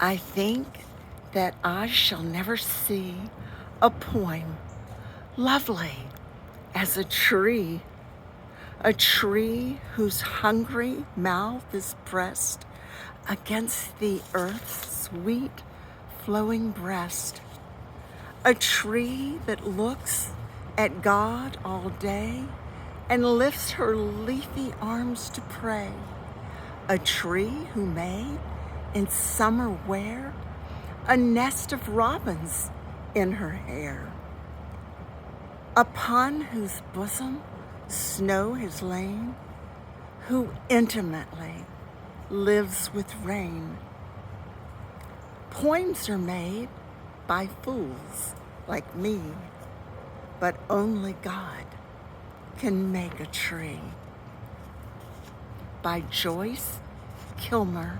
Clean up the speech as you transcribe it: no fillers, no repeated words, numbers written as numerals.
I think that I shall never see a poem lovely as a tree whose hungry mouth is pressed against the earth's sweet flowing breast, a tree that looks at God all day and lifts her leafy arms to pray, a tree who made in summer wear a nest of robins in her hair, upon whose bosom snow has lain, who intimately lives with rain. Poems are made by fools like me, but only God can make a tree. By Joyce, Kilmer,